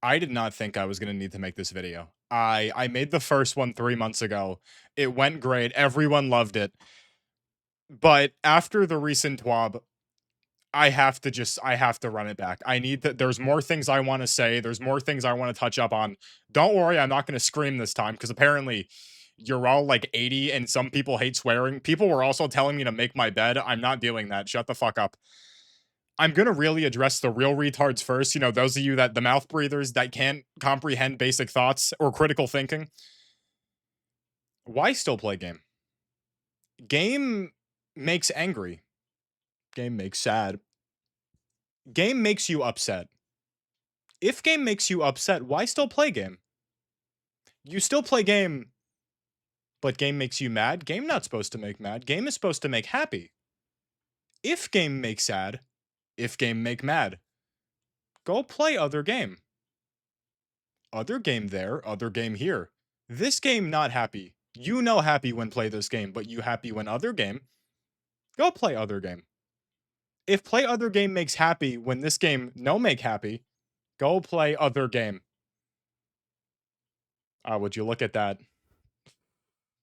I did not think I was gonna need to make this video. I made the first one 3 months ago. It went great, everyone loved it. But after the recent TWAB, I have to run it back. I need to there's more things I wanna say, there's more things I wanna touch up on. Don't worry, I'm not gonna scream this time, because apparently you're all like 80 and some people hate swearing. People were also telling me to make my bed. I'm not doing that. Shut the fuck up. I'm gonna really address the real retards first. You know, those of you that the mouth breathers that can't comprehend basic thoughts or critical thinking. Why still play game? Game makes angry. Game makes sad. Game makes you upset. If game makes you upset, why still play game? You still play game, but game makes you mad? Game not supposed to make mad. Game is supposed to make happy. If game makes sad, if game make mad, go play other game. Other game there, other game here. This game not happy. You know happy when play this game, but you happy when other game. Go play other game. If play other game makes happy when this game no make happy, go play other game. Would you look at that?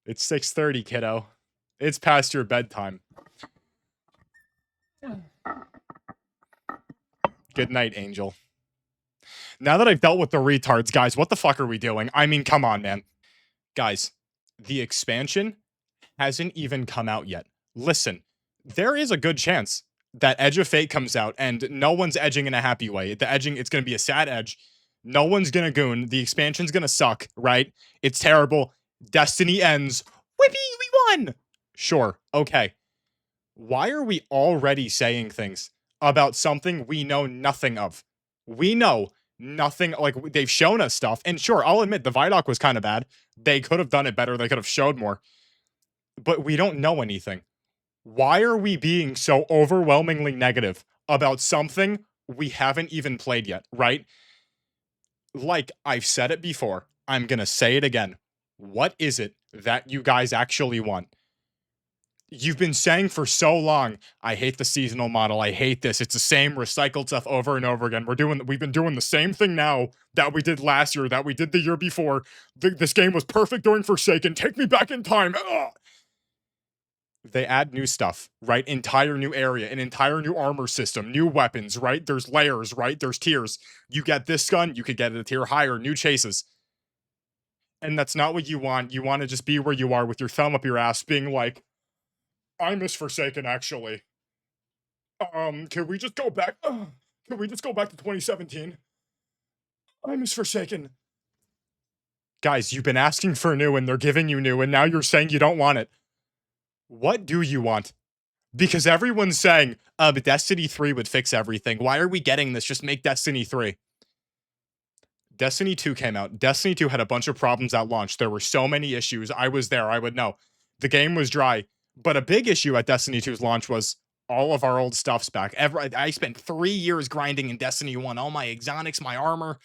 It's 6:30, kiddo. It's past your bedtime. Good night, Angel. Now that I've dealt with the retards, guys, what the fuck are we doing? I mean, come on, man. Guys, the expansion hasn't even come out yet. Listen, there is a good chance that Edge of Fate comes out and no one's edging in a happy way. The edging, it's going to be a sad edge. No one's going to goon. The expansion's going to suck, right? It's terrible. Destiny ends. Whippy, we won! Sure, okay. Why are we already saying things about something we know nothing of? We know nothing, like, they've shown us stuff, and sure, I'll admit, the Vidoc was kind of bad. They could have done it better, they could have showed more. But we don't know anything. Why are we being so overwhelmingly negative about something we haven't even played yet, right? Like, I've said it before, I'm gonna say it again. What is it that you guys actually want? You've been saying for so long, I hate the seasonal model. I hate this. It's the same recycled stuff over and over again. We've been doing the same thing now that we did last year, that we did the year before. This game was perfect during Forsaken. Take me back in time. Ugh. They add new stuff, right? Entire new area, an entire new armor system, new weapons, right? There's layers, right? There's tiers. You get this gun, you could get it a tier higher, new chases. And that's not what you want. You want to just be where you are with your thumb up your ass, being like, I miss Forsaken, actually. Can we just go back? Can we just go back to 2017? I miss Forsaken. Guys, you've been asking for new and they're giving you new, and now you're saying you don't want it. What do you want? Because everyone's saying, but Destiny 3 would fix everything. Why are we getting this? Just make Destiny 3. Destiny 2 came out. Destiny 2 had a bunch of problems at launch. There were so many issues. I was there. I would know. The game was dry. But a big issue at Destiny 2's launch was all of our old stuff's back. I spent 3 years grinding in Destiny 1. All my exotics, my armor,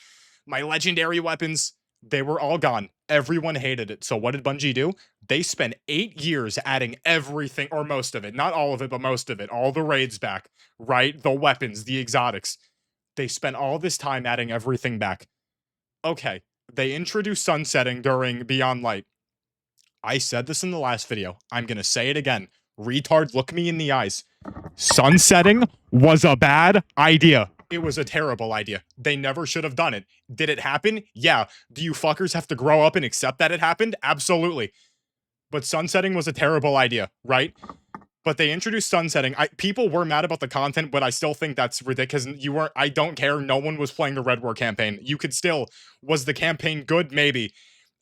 my legendary weapons, they were all gone. Everyone hated it. So what did Bungie do? They spent 8 years adding everything, or most of it. Not all of it, but most of it. All the raids back, right? The weapons, the exotics. They spent all this time adding everything back. Okay, they introduced sunsetting during Beyond Light. I said this in the last video. I'm gonna say it again. Retard, look me in the eyes. Sunsetting was a bad idea. It was a terrible idea. They never should have done it. Did it happen? Yeah. Do you fuckers have to grow up and accept that it happened? Absolutely. But sunsetting was a terrible idea, right? But they introduced sunsetting. People were mad about the content, but I still think that's ridiculous. You weren't. I don't care. No one was playing the Red War campaign. You could still. Was the campaign good? Maybe.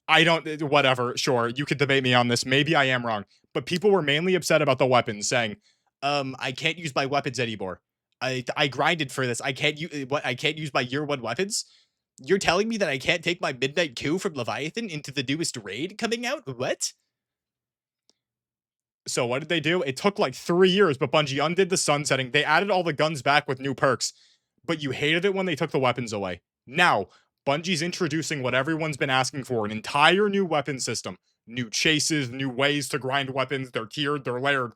I don't. Whatever. Sure. You could debate me on this. Maybe I am wrong. But people were mainly upset about the weapons, saying, I can't use my weapons anymore. I grinded for this. I can't use what. I can't use my year one weapons. You're telling me that I can't take my midnight coup from Leviathan into the newest raid coming out? What? So what did they do? It took like 3 years, but Bungie undid the sunsetting. They added all the guns back with new perks, but you hated it when they took the weapons away. Now, Bungie's introducing what everyone's been asking for, an entire new weapon system. New chases, new ways to grind weapons. They're tiered, they're layered.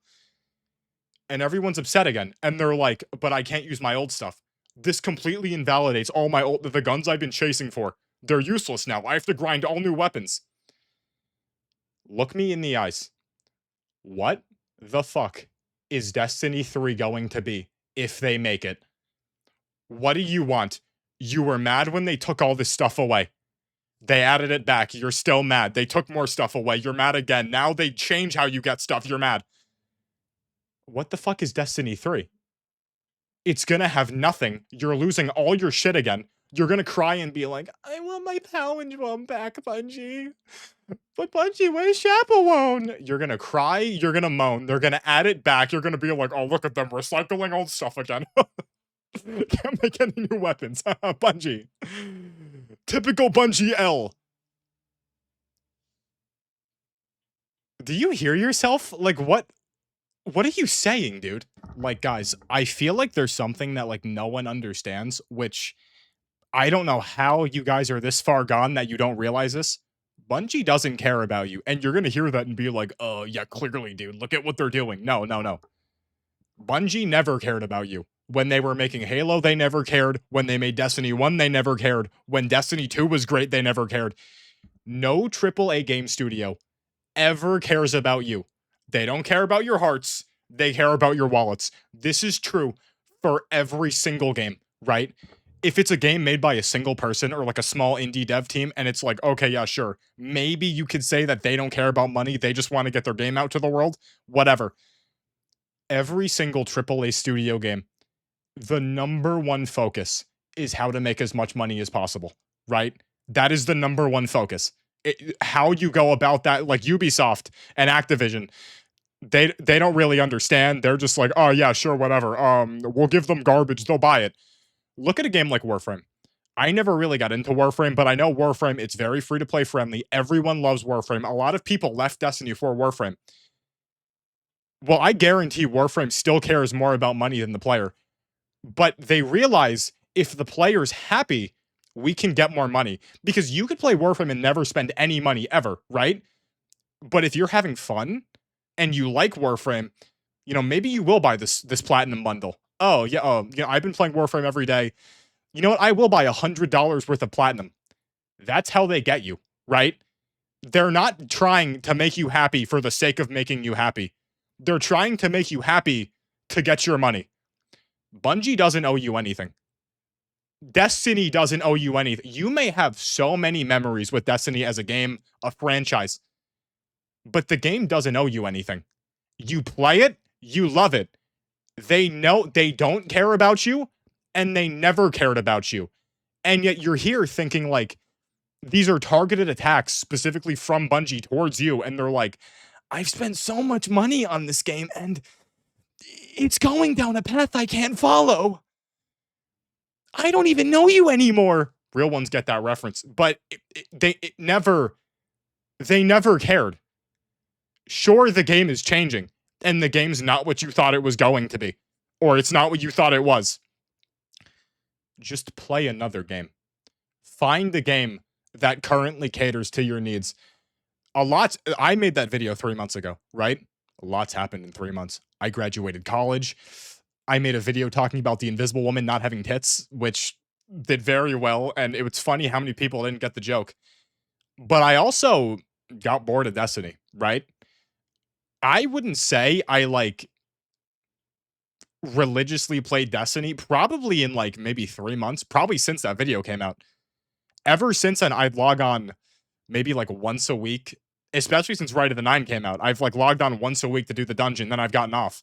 And everyone's upset again. And they're like, but I can't use my old stuff. This completely invalidates all the guns I've been chasing for. They're useless now. I have to grind all new weapons. Look me in the eyes. What the fuck is Destiny 3 going to be if they make it? What do you want? You were mad when they took all this stuff away. They added it back. You're still mad. They took more stuff away. You're mad again. Now they change how you get stuff. You're mad. What the fuck is Destiny 3? It's gonna have nothing. You're losing all your shit again. You're gonna cry and be like, I want my palindrome back, Bungie. But Bungie, where's Chaperone? You're gonna cry, you're gonna moan, they're gonna add it back, you're gonna be like, oh, look at them recycling old stuff again. Can't make any new weapons. Bungie. Typical Bungie L. Do you hear yourself? Like, what are you saying, dude? Like, guys, I feel like there's something that, like, no one understands, which I don't know how you guys are this far gone that you don't realize this. Bungie doesn't care about you. And you're going to hear that and be like, oh, yeah, clearly, dude. Look at what they're doing. No, no, no. Bungie never cared about you. When they were making Halo, they never cared. When they made Destiny 1, they never cared. When Destiny 2 was great, they never cared. No AAA game studio ever cares about you. They don't care about your hearts. They care about your wallets. This is true for every single game, right? If it's a game made by a single person or like a small indie dev team and it's like, okay, yeah, sure. Maybe you could say that they don't care about money. They just want to get their game out to the world. Whatever. Every single AAA studio game, the number one focus is how to make as much money as possible, right? That is the number one focus. How you go about that, like Ubisoft and Activision, they don't really understand. They're just like, oh yeah, sure, whatever. We'll give them garbage, they'll buy it. Look at a game like Warframe. I never really got into Warframe, but I know Warframe, it's very free to play friendly. Everyone loves Warframe. A lot of people left Destiny for Warframe. Well, I guarantee Warframe still cares more about money than the player. But they realize if the player's happy, we can get more money. Because you could play Warframe and never spend any money ever, right? But if you're having fun and you like Warframe, you know, maybe you will buy this platinum bundle. Oh, yeah, I've been playing Warframe every day. You know what? I will buy $100 worth of platinum. That's how they get you, right? They're not trying to make you happy for the sake of making you happy. They're trying to make you happy to get your money. Bungie doesn't owe you anything. Destiny doesn't owe you anything. You may have so many memories with Destiny as a game, a franchise, but the game doesn't owe you anything. You play it, you love it. They know they don't care about you, and they never cared about you. And yet you're here thinking like these are targeted attacks specifically from Bungie towards you, and they're like, I've spent so much money on this game, and it's going down a path I can't follow. I don't even know you anymore. Real ones get that reference, but they never cared. Sure, the game is changing, and the game's not what you thought it was going to be, or it's not what you thought it was. Just play another game. Find the game that currently caters to your needs. I made that video 3 months ago, right? A lot's happened in 3 months. I graduated college. I made a video talking about the Invisible Woman not having tits, which did very well, and it was funny how many people didn't get the joke. But I also got bored of Destiny, right? I wouldn't say I like religiously played Destiny probably in like maybe 3 months, probably since that video came out. Ever since then, I'd log on maybe like once a week, especially since Rite of the Nine came out. I've like logged on once a week to do the dungeon, then I've gotten off.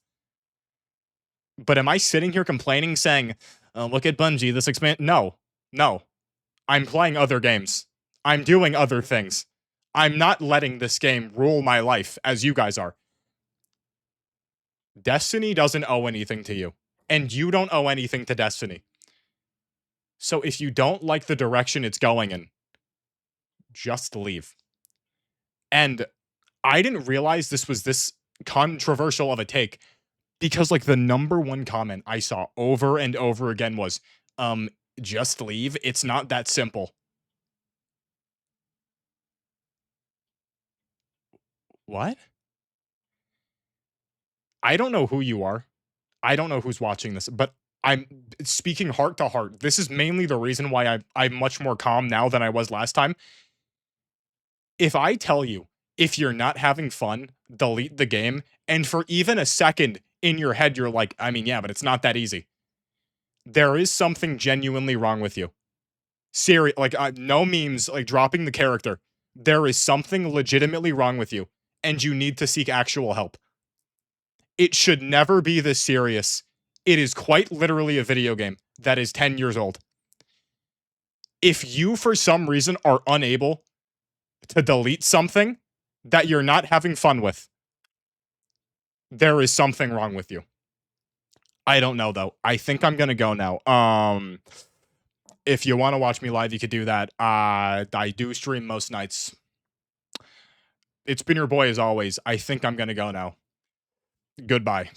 But am I sitting here complaining, saying, oh, look at Bungie, this expand? No, no. I'm playing other games. I'm doing other things. I'm not letting this game rule my life as you guys are. Destiny doesn't owe anything to you, and you don't owe anything to Destiny. So if you don't like the direction it's going in, just leave. And I didn't realize this was this controversial of a take because like the number one comment I saw over and over again was, just leave. It's not that simple. What? I don't know who you are. I don't know who's watching this, but I'm speaking heart to heart. This is mainly the reason why I'm much more calm now than I was last time. If I tell you, if you're not having fun, delete the game, and for even a second in your head, you're like, I mean, yeah, but it's not that easy. There is something genuinely wrong with you. Like, no memes, like dropping the character. There is something legitimately wrong with you, and you need to seek actual help. It should never be this serious. It is quite literally a video game that is 10 years old. If you, for some reason, are unable to delete something that you're not having fun with, there is something wrong with you. I don't know though. I think I'm gonna go now. If you want to watch me live, you could do that. I do stream most nights. It's been your boy as always. I think I'm gonna go now. Goodbye.